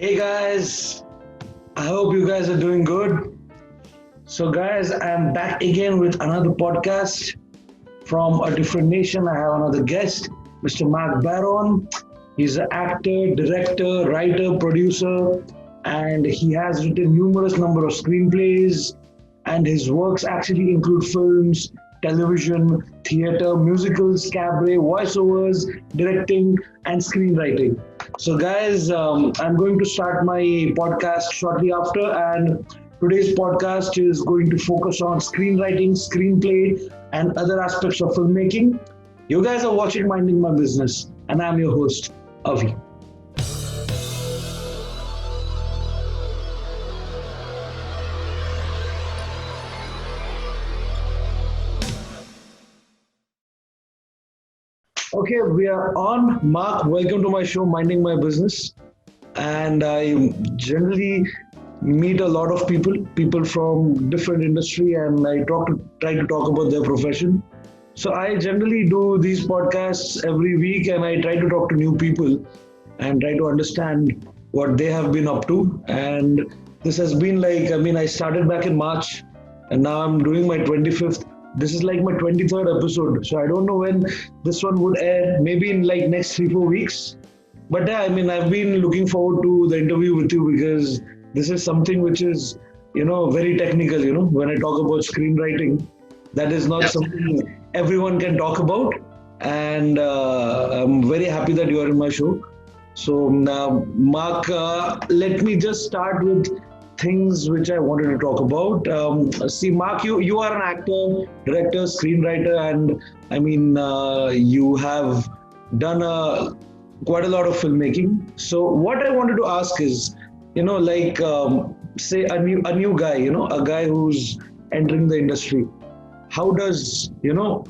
Hey guys, I hope you guys are doing good. So, guys, I'm back again with another podcast from a different nation. I have another guest, Mr. Mark Baron. He's an actor, director, writer, producer, and he has written numerous number of screenplays. And his works actually include films, television, theater, musicals, cabaret, voiceovers, directing, and screenwriting. So, guys, I'm going to start my podcast shortly after, and today's podcast is going to focus on screenwriting, screenplay, and other aspects of filmmaking. You guys are watching Minding My Business, and I'm your host, Avi. Okay, we are on. Mark, welcome to my show, Minding My Business. And I generally meet a lot of people from different industry, and I try to talk about their profession. So I generally do these podcasts every week, and I try to talk to new people and try to understand what they have been up to. And this has been I started back in March, and now I'm doing my 25th. This is like my 23rd episode. So I don't know when this one would air, maybe in like next 3, 4 weeks. But yeah, I've been looking forward to the interview with you because this is something which is, very technical. When I talk about screenwriting, that is not Yes. something everyone can talk about. And I'm very happy that you are in my show. So now, Mark, let me just start with things which I wanted to talk about. See, Mark, you are an actor, director, screenwriter, and you have done quite a lot of filmmaking. So what I wanted to ask is, say a new guy, a guy who's entering the industry. How does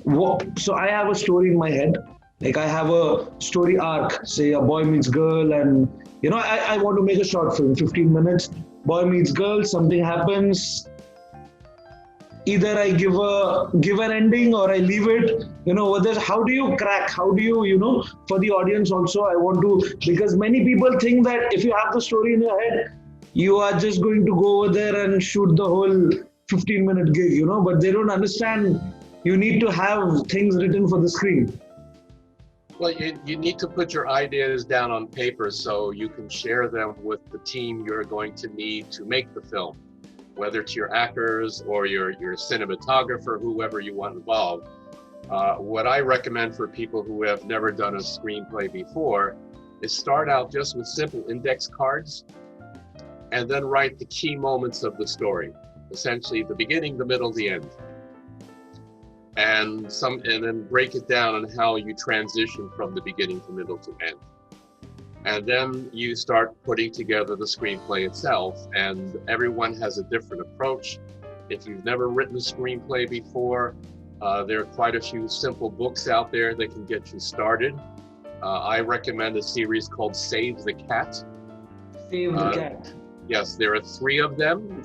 what? So I have a story in my head. Like I have a story arc. Say a boy meets girl, and I want to make a short film, 15 minutes. Boy meets girl, something happens, either I give an ending or I leave it. Whether how do you crack? How do you for the audience also? I want to, because many people think that if you have the story in your head, you are just going to go over there and shoot the whole 15-minute gig. But they don't understand. You need to have things written for the screen. Well, you need to put your ideas down on paper so you can share them with the team you're going to need to make the film, whether it's your actors or your cinematographer, whoever you want involved. What I recommend for people who have never done a screenplay before is start out just with simple index cards and then write the key moments of the story, essentially the beginning, the middle, the end. And then break it down on how you transition from the beginning to middle to end. And then you start putting together the screenplay itself, and everyone has a different approach. If you've never written a screenplay before, there are quite a few simple books out there that can get you started. I recommend a series called Save the Cat. Save the cat. Yes, there are 3 of them.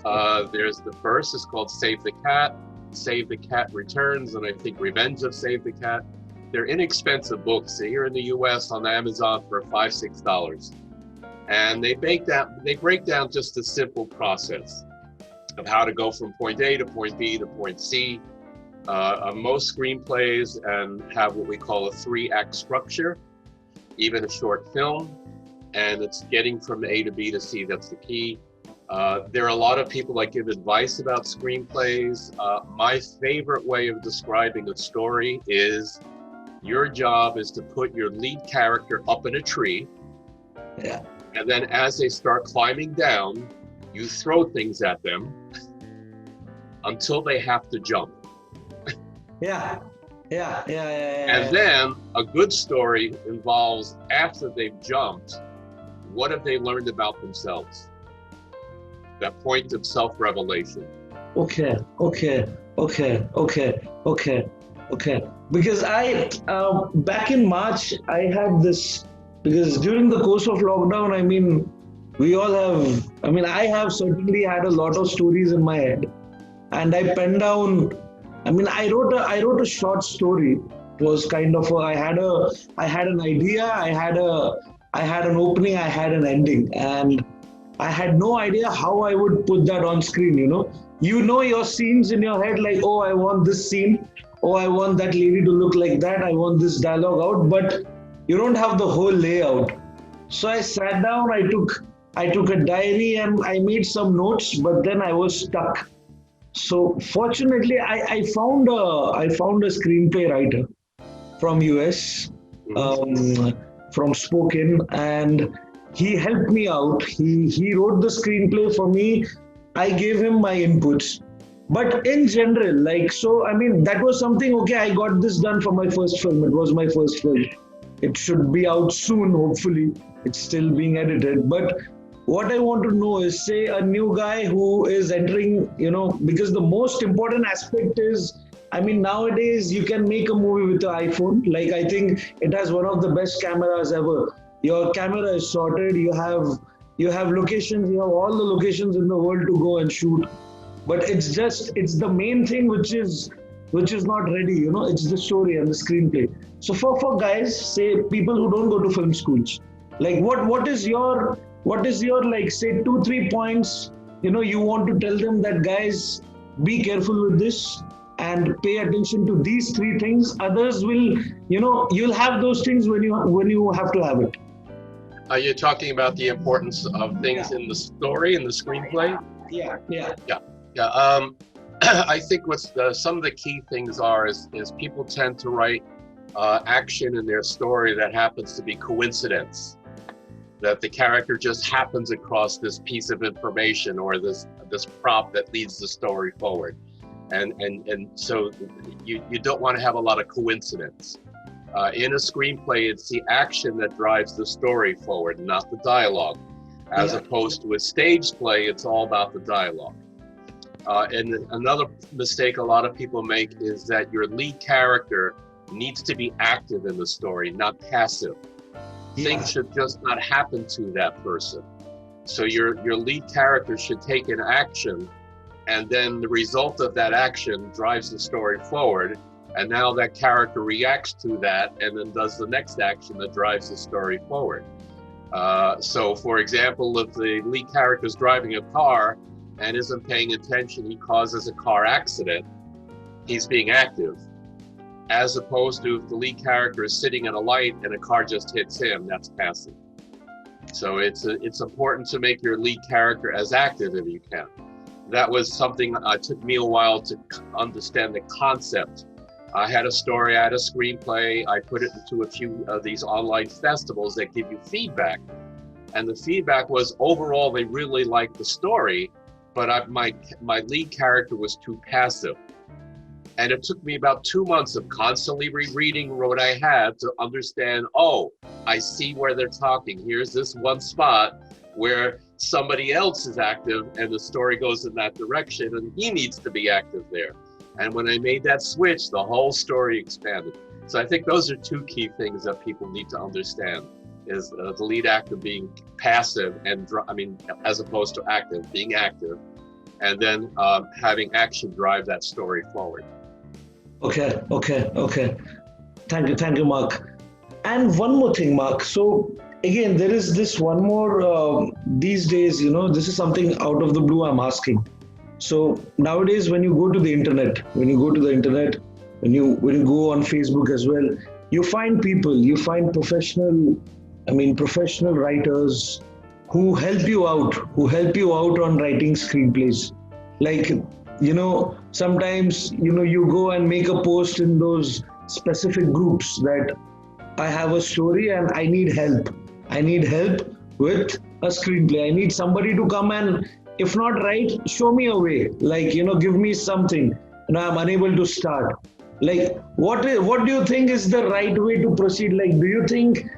There's the first, it's called Save the Cat, Save the Cat Returns, and I think Revenge of Save the Cat. They're inexpensive books. They're here in the US on Amazon for $5-6. And they break down just a simple process of how to go from point A to point B to point C. Most screenplays and have what we call a 3-act structure, even a short film, and it's getting from A to B to C, that's the key. There are a lot of people that give advice about screenplays. My favorite way of describing a story is your job is to put your lead character up in a tree. Yeah. And then as they start climbing down, you throw things at them until they have to jump. Yeah. And then a good story involves, after they've jumped, what have they learned about themselves? That point of self-revelation. Okay. Because back in March, I had this, because during the course of lockdown, we all have, I have certainly had a lot of stories in my head, and I penned down, I wrote a short story. It was kind of, I had an idea, I had an opening, I had an ending, and I had no idea how I would put that on screen, You know your scenes in your head, like, oh, I want this scene. Oh, I want that lady to look like that. I want this dialogue out, but you don't have the whole layout. So I sat down, I took a diary and I made some notes, but then I was stuck. So fortunately, I found a screenplay writer from US, from Spokane, and he helped me out. He wrote the screenplay for me. I gave him my inputs. But in general, that was something, okay, I got this done for my first film. It was my first film. It should be out soon, hopefully. It's still being edited. But what I want to know is, say, a new guy who is entering, because the most important aspect is, nowadays you can make a movie with an iPhone. Like, I think it has one of the best cameras ever. Your camera is sorted. You have locations. You have all the locations in the world to go and shoot. But it's the main thing which is not ready. It's the story and the screenplay. So for guys, say people who don't go to film schools, like what is your like, say 2-3 points you want to tell them, that guys, be careful with this and pay attention to these 3 things. Others will, you'll have those things when you have to have it. Are you talking about the importance of things in the story, in the screenplay? Yeah. I think some of the key things is people tend to write action in their story that happens to be coincidence. That the character just happens across this piece of information or this prop that leads the story forward, and so you don't want to have a lot of coincidence. In a screenplay, it's the action that drives the story forward, not the dialogue. As opposed to a stage play, it's all about the dialogue. And another mistake a lot of people make is that your lead character needs to be active in the story, not passive. Things should just not happen to that person. So your lead character should take an action, and then the result of that action drives the story forward. And now that character reacts to that and then does the next action that drives the story forward. So for example, if the lead character is driving a car and isn't paying attention, he causes a car accident, he's being active. As opposed to if the lead character is sitting at a light and a car just hits him, that's passive. So it's important to make your lead character as active as you can. That was something took me a while to understand the concept. I had a story, I had a screenplay, I put it into a few of these online festivals that give you feedback. And the feedback was, overall, they really liked the story, but my lead character was too passive. And it took me about 2 months of constantly rereading what I had to understand, oh, I see where they're talking. Here's this one spot where somebody else is active and the story goes in that direction and he needs to be active there. And when I made that switch, the whole story expanded. So I think those are 2 key things that people need to understand, is the lead actor being passive as opposed to active, being active, and then having action drive that story forward. Okay. Thank you, Mark. And one more thing, Mark. So again, there is this one more, these days, this is something out of the blue I'm asking. So nowadays, when you go to the internet, when you go on Facebook as well, you find professional writers who help you out on writing screenplays. Like, sometimes, you go and make a post in those specific groups that I have a story and I need help. I need help with a screenplay. I need somebody to come and, if not write, show me a way. Like, give me something. I'm unable to start. Like, what do you think is the right way to proceed? Like, do you think,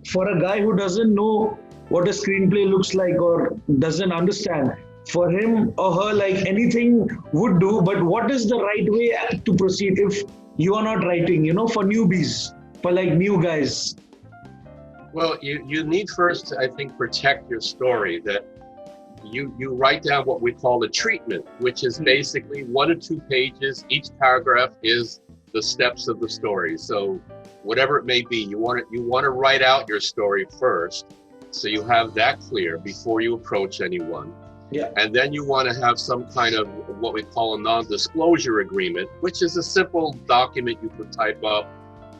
for a guy who doesn't know what a screenplay looks like or doesn't understand, for him or her, like, anything would do, but what is the right way to proceed if you are not writing, for newbies, for like new guys? Well, you need first, I think, protect your story, that you write down what we call a treatment, which is basically 1 or 2 pages. Each paragraph is the steps of the story. So whatever it may be, you want to write out your story first. So you have that clear before you approach anyone. Yeah. And then you want to have some kind of what we call a non-disclosure agreement, which is a simple document you could type up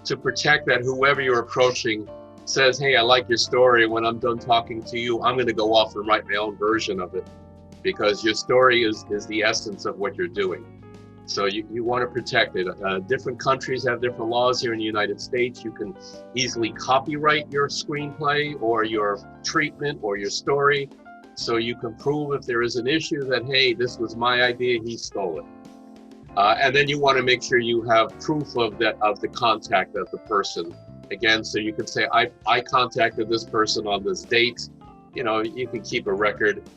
to protect that whoever you're approaching says, hey, I like your story. When I'm done talking to you, I'm going to go off and write my own version of it, because your story is the essence of what you're doing. So you want to protect it. Different countries have different laws. Here in the United States, you can easily copyright your screenplay or your treatment or your story. So you can prove if there is an issue that, hey, this was my idea, he stole it. And then you want to make sure you have proof of the contact of the person. Again, so you can say, I contacted this person on this date. You know, you can keep a record.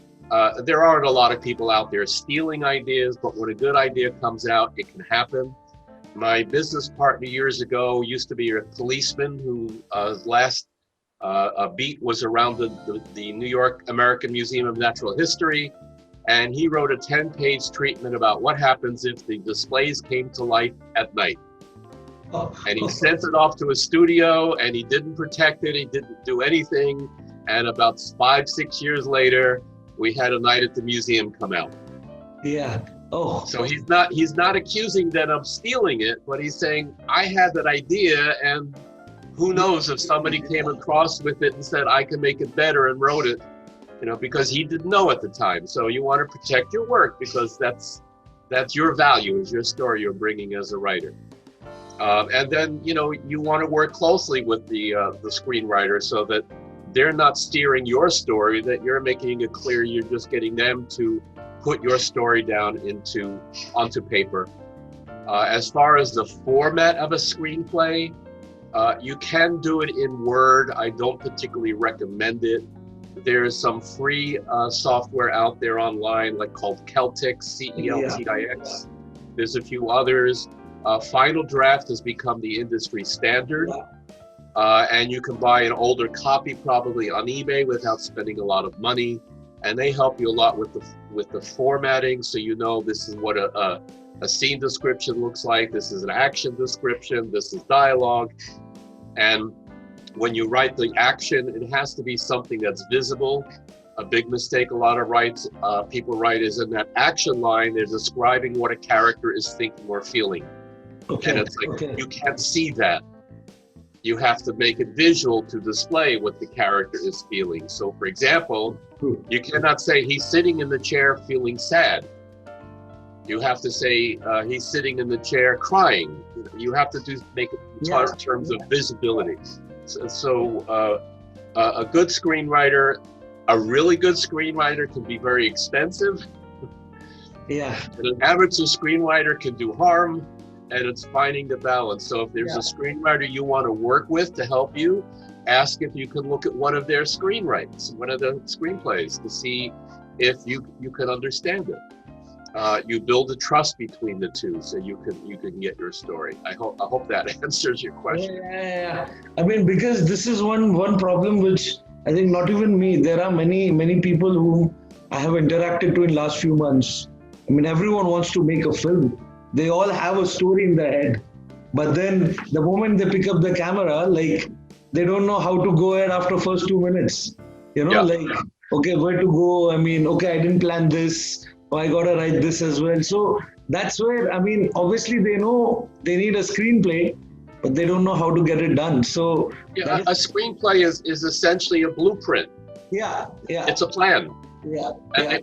There aren't a lot of people out there stealing ideas, but when a good idea comes out, it can happen. My business partner years ago used to be a policeman who last beat was around the New York American Museum of Natural History. And he wrote a 10-page treatment about what happens if the displays came to life at night. And he sent it off to a studio, and he didn't protect it. He didn't do anything. And about 5-6 years later, we had a night at the museum come out. Yeah. Oh. So he's not accusing them of stealing it, but he's saying, I had that idea, and who knows if somebody came across with it and said, I can make it better, and wrote it, you know, because he didn't know at the time. So you want to protect your work, because that's your value, is your story you're bringing as a writer. And then, you know, you want to work closely with the screenwriter so that they're not steering your story, that you're making it clear you're just getting them to put your story down onto paper. As far as the format of a screenplay, you can do it in Word. I don't particularly recommend it. There's some free software out there online, like called Celtix, CELTIX. There's a few others. Final Draft has become the industry standard. And you can buy an older copy probably on eBay without spending a lot of money. And they help you a lot with the formatting, so you know this is what a scene description looks like. This is an action description. This is dialogue. And when you write the action, it has to be something that's visible. A big mistake a lot of people write is in that action line, they're describing what a character is thinking or feeling. Okay. And it's like, you can't see that. You have to make it visual to display what the character is feeling. So for example, you cannot say he's sitting in the chair feeling sad. You have to say he's sitting in the chair crying. You have to make it in terms of visibility. So a good screenwriter, a really good screenwriter can be very expensive. Yeah. And an amateur screenwriter can do harm. And it's finding the balance. So if there's a screenwriter you want to work with to help you, ask if you can look at one of their screenwrites, one of the screenplays, to see if you can understand it. You build a trust between the two, so you can get your story. I hope that answers your question. Yeah. I mean, because this is one problem which I think not even me. There are many people who I have interacted to in last few months. I mean, everyone wants to make a film. They all have a story in their head, but then the moment they pick up the camera, like they don't know how to go ahead after first 2 minutes. You know, okay, where to go? I mean, okay, I didn't plan this, or I gotta write this as well. So that's where, I mean, obviously they know they need a screenplay, but they don't know how to get it done. So a screenplay is essentially a blueprint. Yeah. It's a plan. Yeah.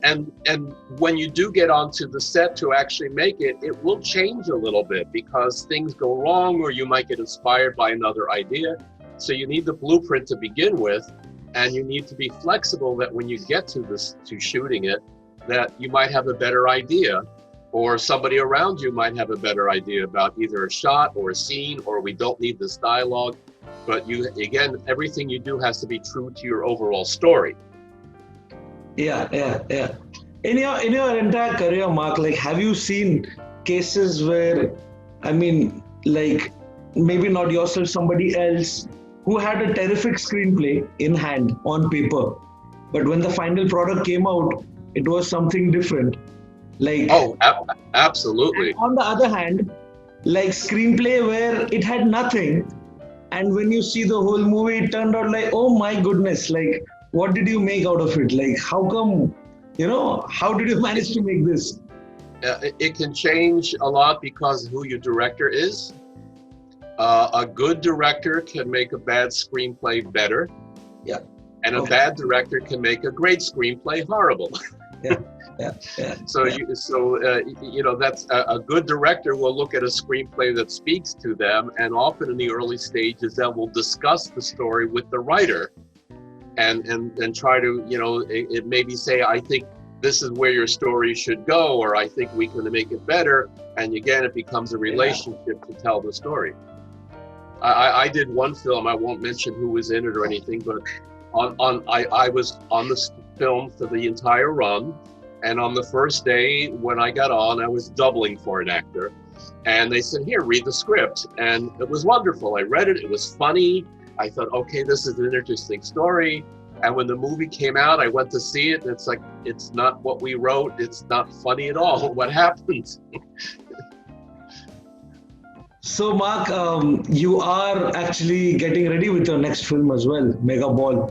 And when you do get onto the set to actually make it, it will change a little bit because things go wrong, or you might get inspired by another idea. So you need the blueprint to begin with, and you need to be flexible that when you get to shooting it, that you might have a better idea, or somebody around you might have a better idea about either a shot or a scene, or we don't need this dialogue. But everything you do has to be true to your overall story. Yeah. In your entire career, Mark, like, have you seen cases where, I mean, like, maybe not yourself, somebody else who had a terrific screenplay in hand on paper, but when the final product came out, it was something different? Like, absolutely. On the other hand, like screenplay where it had nothing, and when you see the whole movie, it turned out like, oh my goodness, like, what did you make out of it? Like, how come, how did you manage to make this? It can change a lot because who your director is. A good director can make a bad screenplay better. Yeah. And a bad director can make a great screenplay horrible. Yeah. Yeah. So, that's a good director will look at a screenplay that speaks to them, and often in the early stages, that will discuss the story with the writer, and try to, it maybe say, I think this is where your story should go, or I think we can make it better. And again, it becomes a relationship to tell the story. I did one film, I won't mention who was in it or anything, but I was on this film for the entire run. And on the first day when I got on, I was doubling for an actor. And they said, here, read the script. And it was wonderful. I read it. It was funny. I thought, okay, this is an interesting story. And when the movie came out, I went to see it. And it's like, it's not what we wrote. It's not funny at all. What happened? So, Mark, you are actually getting ready with your next film as well, Mega Ball,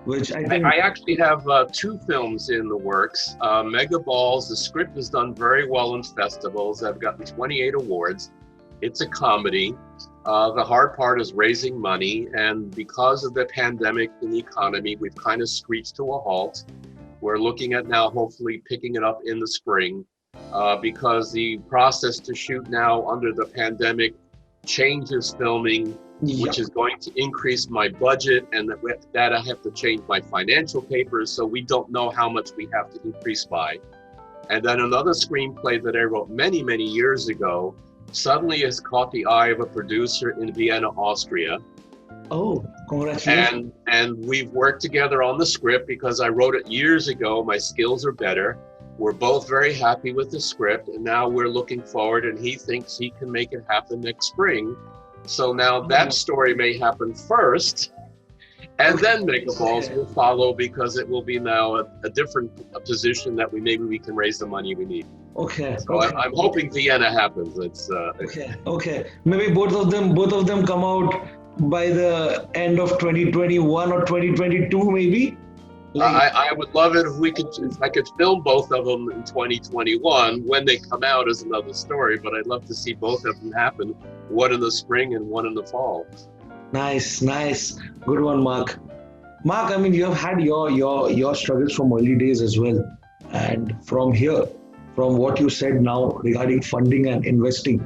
which I think... I actually have 2 films in the works. Mega Balls, the script is done very well in festivals. I've gotten 28 awards. It's a comedy. The hard part is raising money. And because of the pandemic and the economy, we've kind of screeched to a halt. We're looking at now hopefully picking it up in the spring. Because the process to shoot now under the pandemic changes filming, which is going to increase my budget, and that I have to change my financial papers, so we don't know how much we have to increase by. And then another screenplay that I wrote many, many years ago suddenly has caught the eye of a producer in Vienna, Austria. Oh, congratulations. And we've worked together on the script because I wrote it years ago. My skills are better. We're both very happy with the script, and now we're looking forward, and he thinks he can make it happen next spring. So now that story may happen first, and then Mega Balls will follow, because it will be now a different position that maybe we can raise the money we need. Okay. So okay. I'm hoping Vienna happens. It's Okay. Maybe both of them come out by the end of 2021 or 2022, maybe. I would love it if I could film both of them in 2021. When they come out is another story, but I'd love to see both of them happen, one in the spring and one in the fall. Nice. Good one, Mark. Mark, I mean, you have had your struggles from early days as well. And from what you said now regarding funding and investing,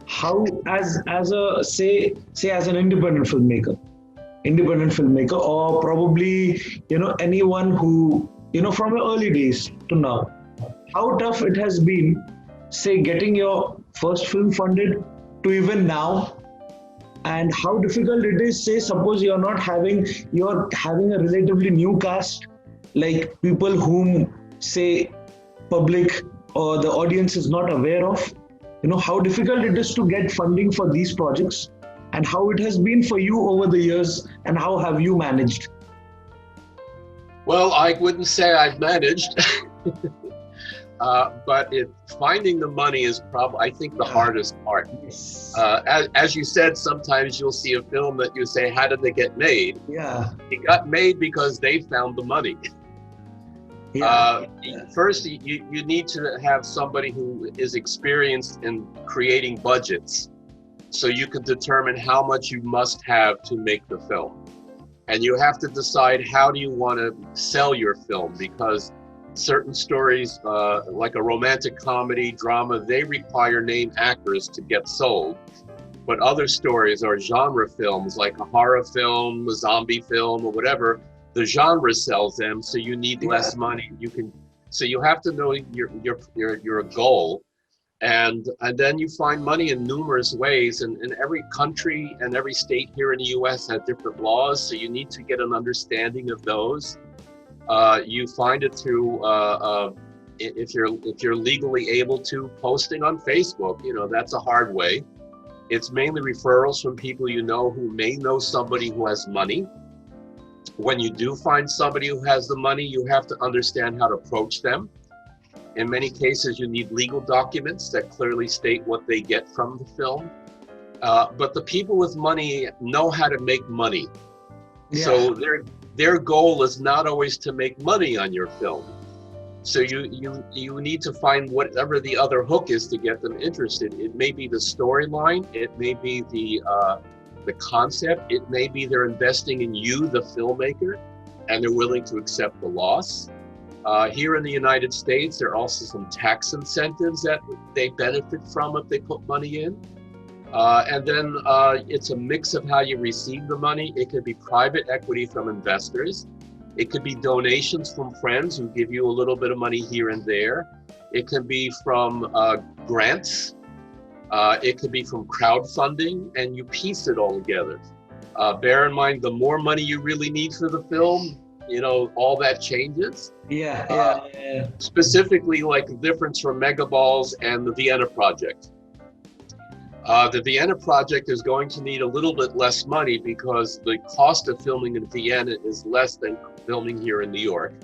how as an independent filmmaker, or probably anyone who from your early days to now, how tough it has been, say, getting your first film funded to even now, and how difficult it is, say, suppose you're having a relatively new cast, like people whom, say, public or the audience is not aware of, how difficult it is to get funding for these projects, and how it has been for you over the years, and how have you managed? Well, I wouldn't say I've managed, but finding the money is probably, I think, the hardest part. Yes. As you said, sometimes you'll see a film that you say, how did they get made? Yeah. It got made because they found the money. First, you need to have somebody who is experienced in creating budgets, so you can determine how much you must have to make the film. And you have to decide, how do you want to sell your film? Because certain stories, like a romantic comedy, drama, they require name actors to get sold. But other stories are genre films, like a horror film, a zombie film, or whatever. The genre sells them, so you need less money. So you have to know your goal. And then you find money in numerous ways, and every country and every state here in the US has different laws, so you need to get an understanding of those. You find it through, if you're legally able to, posting on Facebook. That's a hard way. It's mainly referrals from people who may know somebody who has money. When you do find somebody who has the money, you have to understand how to approach them. In many cases, you need legal documents that clearly state what they get from the film. But the people with money know how to make money. Yeah. So their goal is not always to make money on your film. So you need to find whatever the other hook is to get them interested. It may be the storyline, it may be the concept, it may be they're investing in you, the filmmaker, and they're willing to accept the loss. Here in the United States, there are also some tax incentives that they benefit from if they put money in. And then it's a mix of how you receive the money. It could be private equity from investors. It could be donations from friends who give you a little bit of money here and there. It can be from grants. It could be from crowdfunding, and you piece it all together. Bear in mind, the more money you really need for the film, all that changes. Yeah. Specifically, like the difference from Megaballs and the Vienna Project. The Vienna Project is going to need a little bit less money because the cost of filming in Vienna is less than filming here in New York.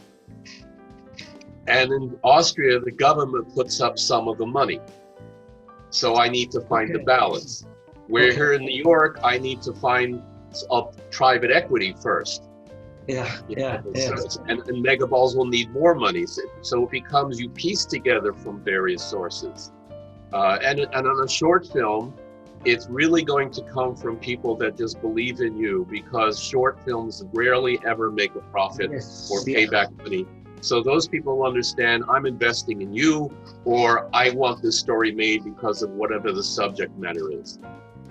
And in Austria, the government puts up some of the money. So I need to find the balance. Where here in New York, I need to find a private equity first. Yeah. And Megaballs will need more money. So it becomes, you piece together from various sources. And on a short film, it's really going to come from people that just believe in you, because short films rarely ever make a profit or pay back money. So those people understand, I'm investing in you, or I want this story made because of whatever the subject matter is.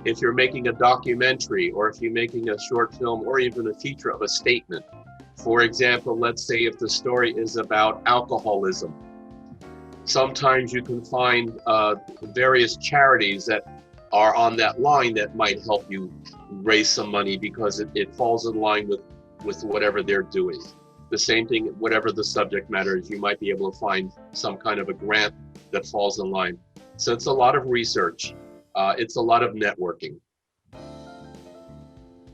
If you're making a documentary, or if you're making a short film, or even a feature of a statement, for example, let's say if the story is about alcoholism, sometimes you can find various charities that are on that line that might help you raise some money, because it falls in line with whatever they're doing. The same thing, whatever the subject matter is, you might be able to find some kind of a grant that falls in line. So it's a lot of research. It's a lot of networking.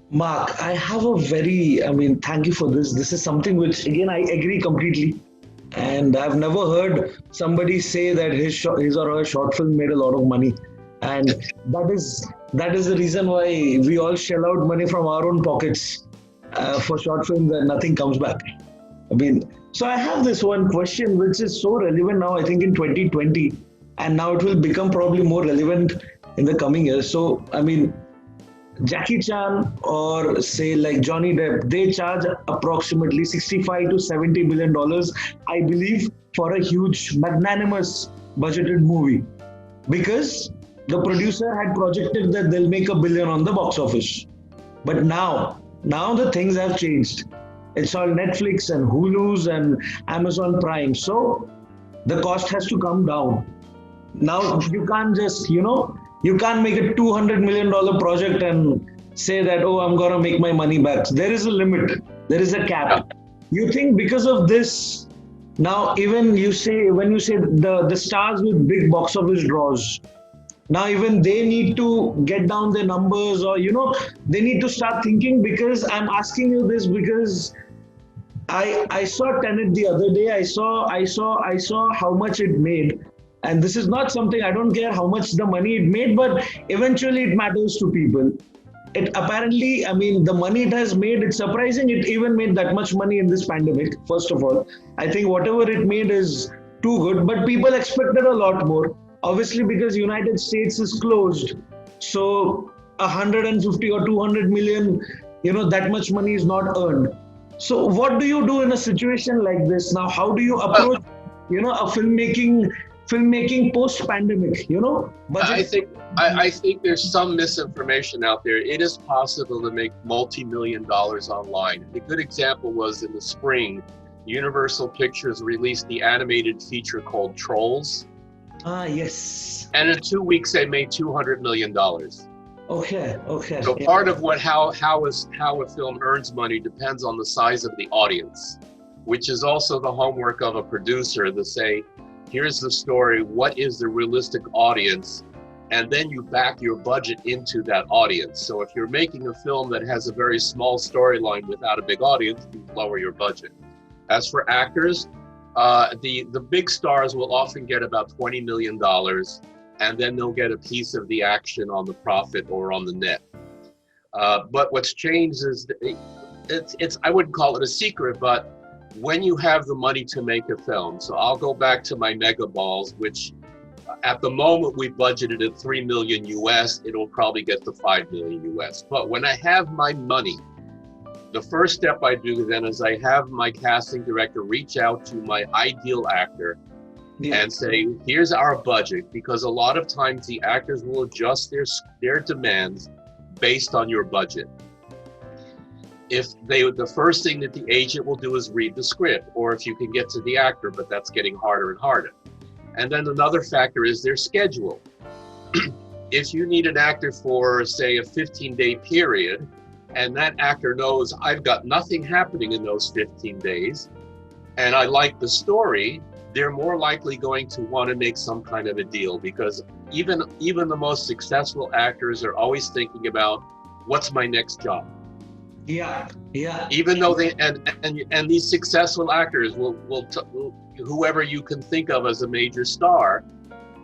Mark, I have thank you for this. This is something which, again, I agree completely. And I've never heard somebody say that his or her short film made a lot of money. And that is the reason why we all shell out money from our own pockets for short films and nothing comes back. So I have this one question which is so relevant now, I think in 2020, and now it will become probably more relevant in the coming years. So, Jackie Chan or say like Johnny Depp, they charge approximately $65 to $70 billion, I believe, for a huge, magnanimous budgeted movie, because the producer had projected that they'll make $1 billion on the box office. But now the things have changed. It's all Netflix and Hulu's and Amazon Prime. So the cost has to come down. Now you can't just, you can't make a $200 million project and say that, oh, I'm going to make my money back. There is a limit. There is a cap. You think because of this, now even when you say the stars with big box office draws, now even they need to get down their numbers, or, they need to start thinking, because I'm asking you this because I saw Tenet the other day. I saw how much it made. And this is not something, I don't care how much the money it made, but eventually it matters to people. It apparently, the money it has made, it's surprising it even made that much money in this pandemic, first of all. I think whatever it made is too good, but people expected a lot more. Obviously, because United States is closed, so 150 or 200 million, that much money is not earned. So what do you do in a situation like this? Now, how do you approach, a filmmaking post-pandemic, I think there's some misinformation out there. It is possible to make multi-million dollars online. A good example was in the spring, Universal Pictures released the animated feature called Trolls. Yes. And in 2 weeks, they made $200 million. Okay. So part of how a film earns money depends on the size of the audience, which is also the homework of a producer to say, here's the story, what is the realistic audience? And then you back your budget into that audience. So if you're making a film that has a very small storyline without a big audience, you lower your budget. As for actors, the big stars will often get about $20 million, and then they'll get a piece of the action on the profit or on the net. But what's changed is it's I wouldn't call it a secret, but when you have the money to make a film, so I'll go back to my Mega Balls, which at the moment we budgeted at 3 million US, it'll probably get to 5 million US. But when I have my money, the first step I do then is I have my casting director reach out to my ideal actor and say, here's our budget, because a lot of times the actors will adjust their demands based on your budget. The first thing that the agent will do is read the script, or if you can get to the actor, but that's getting harder and harder. And then another factor is their schedule. If you need an actor for, say, a 15-day period, and that actor knows I've got nothing happening in those 15 days, and I like the story, they're more likely going to want to make some kind of a deal, because even the most successful actors are always thinking about, what's my next job? Yeah. Even though and these successful actors will whoever you can think of as a major star,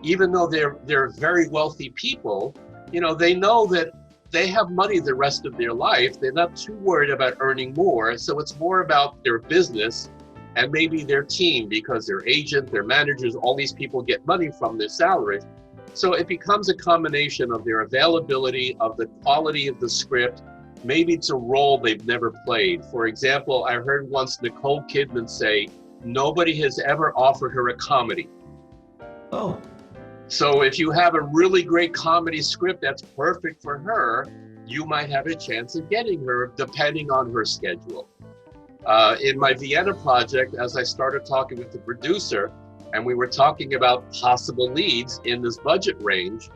even though they're very wealthy people, they know that they have money the rest of their life. They're not too worried about earning more. So it's more about their business and maybe their team, because their agent, their managers, all these people get money from their salaries. So it becomes a combination of their availability, of the quality of the script. Maybe it's a role they've never played. For example, I heard once Nicole Kidman say, nobody has ever offered her a comedy. Oh. So if you have a really great comedy script that's perfect for her, you might have a chance of getting her, depending on her schedule. In my Vienna project, as I started talking with the producer, and we were talking about possible leads in this budget range,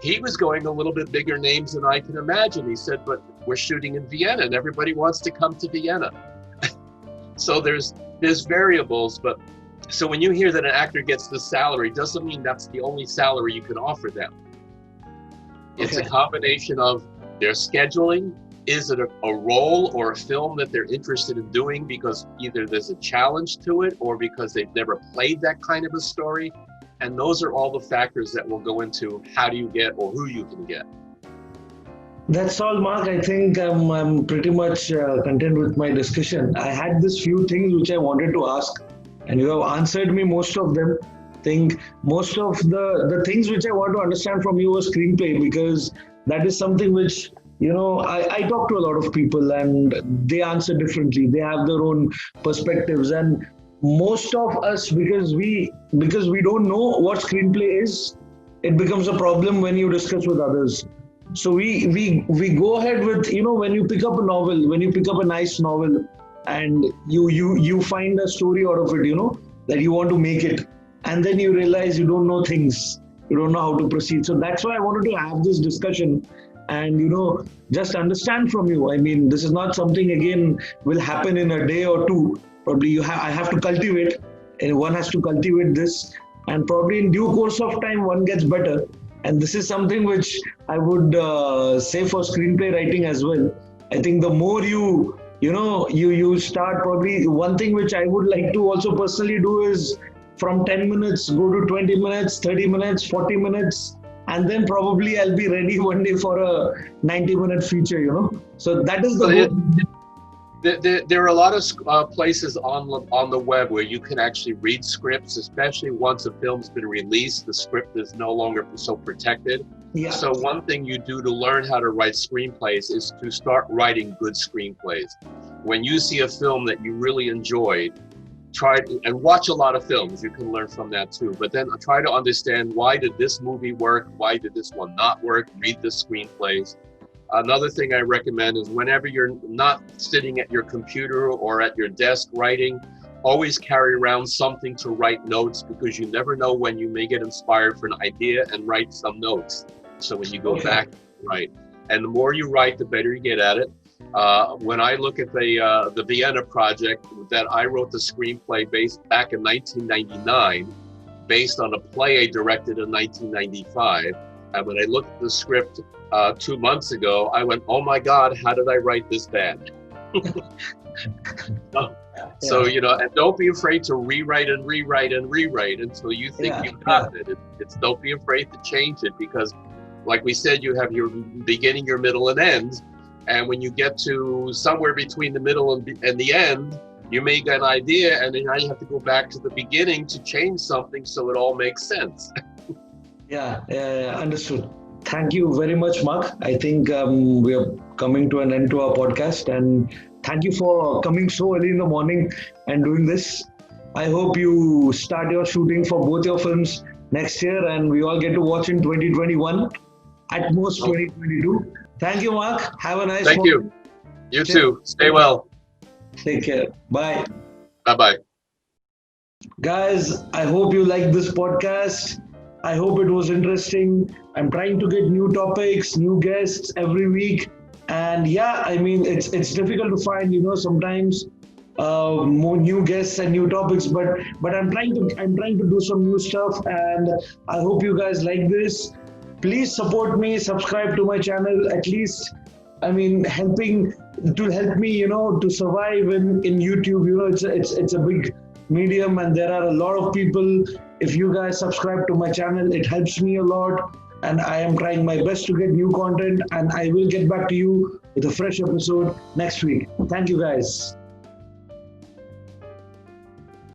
he was going a little bit bigger names than I can imagine. He said, but we're shooting in Vienna and everybody wants to come to Vienna. So there's variables, but so when you hear that an actor gets this salary, doesn't mean that's the only salary you can offer them. It's a combination of their scheduling. Is it a role or a film that they're interested in doing because either there's a challenge to it or because they've never played that kind of a story? And those are all the factors that will go into how do you get or who you can get. That's all, Mark. I think I'm pretty much content with my discussion. I had this few things which I wanted to ask, and you have answered me most of them. I think most of the things which I want to understand from you was screenplay, because that is something which, I talk to a lot of people and they answer differently. They have their own perspectives, and most of us, because we don't know what screenplay is, it becomes a problem when you discuss with others. So we go ahead with, when you pick up a novel, when you pick up a nice novel and you find a story out of it, that you want to make it, and then you realize you don't know things, you don't know how to proceed. So that's why I wanted to have this discussion and, just understand from you. I mean, this is not something, again, will happen in a day or two. Probably I have to cultivate, and one has to cultivate this, and probably in due course of time, one gets better. And this is something which I would say for screenplay writing as well. I think the more you start, probably one thing which I would like to also personally do is from 10 minutes, go to 20 minutes, 30 minutes, 40 minutes, and then probably I'll be ready one day for a 90-minute feature, So that is the goal. There are a lot of places on the web where you can actually read scripts, especially once a film's been released, the script is no longer so protected. Yeah. So one thing you do to learn how to write screenplays is to start writing good screenplays. When you see a film that you really enjoyed, and watch a lot of films, you can learn from that too. But then try to understand, why did this movie work? Why did this one not work? Read the screenplays. Another thing I recommend is whenever you're not sitting at your computer or at your desk writing, always carry around something to write notes, because you never know when you may get inspired for an idea, and write some notes. So when you go back, write. And the more you write, the better you get at it. When I look at the Vienna project, that I wrote the screenplay back in 1999, based on a play I directed in 1995. And when I looked at the script 2 months ago, I went, oh my God, how did I write this bad? So, and don't be afraid to rewrite until you think you've got it. Don't be afraid to change it, because like we said, you have your beginning, your middle, and end. And when you get to somewhere between the middle and the end, you make an idea, and then now you have to go back to the beginning to change something so it all makes sense. Yeah, understood. Thank you very much, Mark. I think we are coming to an end to our podcast, and thank you for coming so early in the morning and doing this. I hope you start your shooting for both your films next year, and we all get to watch in 2021, at most 2022. Thank you, Mark. Have a nice Thank morning. you. You too. Stay well. Take care. Bye. Bye-bye. Guys, I hope you liked this podcast. I hope it was interesting. I'm trying to get new topics, new guests every week. And yeah, I mean, it's difficult to find, sometimes more new guests and new topics, but I'm trying to do some new stuff, and I hope you guys like this. Please support me, subscribe to my channel, at least. I mean, help me, to survive in YouTube. It's a big medium, and there are a lot of people. If you guys subscribe to my channel, it helps me a lot, and I am trying my best to get new content, and I will get back to you with a fresh episode next week. Thank you, guys.